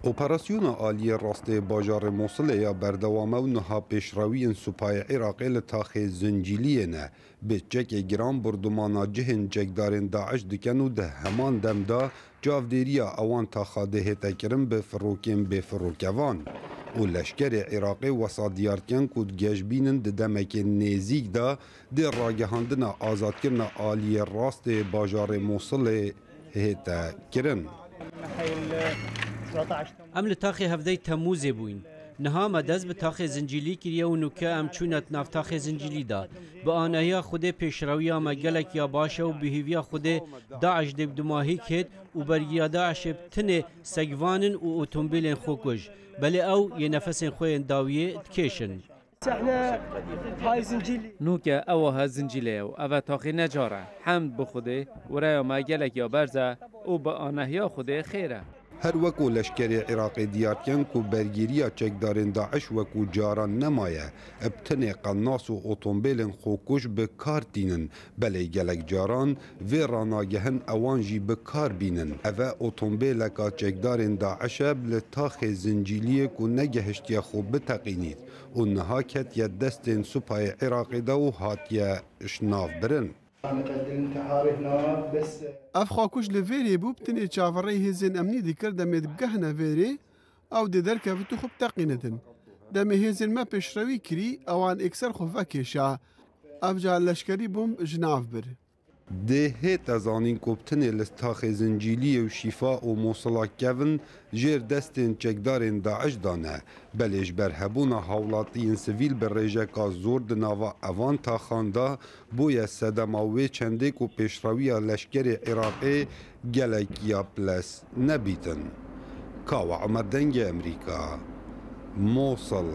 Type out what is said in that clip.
اپراسیون عالی راست باجار موصل یا بردوامه و نها پیشروی سپاه عراقی لتاخ زنجیلی نه به چک گرام بردمانا جهن چکدارن داعش دکن و ده همان دمدا جاودیریا اوان تا خاده هتا کرم به فروکین به فروکوان و لشکر عراقی وسا دیارکن کود گجبینن ده دمک نزیک دا ده راگهاندن آزاد کرن عالی راست باجار موصل هتا کرن. ام لتاخي هفدي تموزي بوين نها مدز بتاخي زنجيلي كريا ونوكا ام چونت نفتاخي زنجيلي دا بآنايا خوده پیشرويا مگلك يا باشا و بهيويا خوده داعش دب دماهي كد و برگيا داعش بتنه سگوانن و اوتومبيلين خوكوش بل او ينفسن خوين داوية تكيشن احنا هاي زنجيلي نوكا اوها زنجيلي و اوه تاخي نجاره حمد بخوده و رايا مگلك يا برزه و بآنايا خوده خيره هر وکو لشکر عراقی دیارکن کو برگیریا چکدارن داعش وکو جاران نمایه ابتنه قناص و اوتومبیلن خوکوش به کار دینن بله گلک جاران و راناگهن اوانجی به کار بینن اوه اوتومبیلکا چکدارن داعش بلتاخ زنجیلیه کو نگهشتیا خوب بتقینید و نهاکت یا دستن سپاه عراقی دا و هاتیا اشناف برن اف خاکوش لویری بو بتنی چاوری هزین امنی دیکر دمید گهنه ویری او دی درکه تو خوب تقیندن دمی هزین ما پیشروی کری اوان اکثر خوفه کشا اف جا لشکری بوم جناف بر ده هیت ازانین کوبتن لستاخ زنجیلی و شفا و موصلا کون جیر دستین چکدارین داعش دانه بلیش برهبونا حولاتین سویل بر ریجکا زور دناوا اوان تا خانده بوی سدماوی چنده کو پیشروی لشکر عراقی گلکیا پلس نبیتن. کاوا عمر دنگ امریکا موصل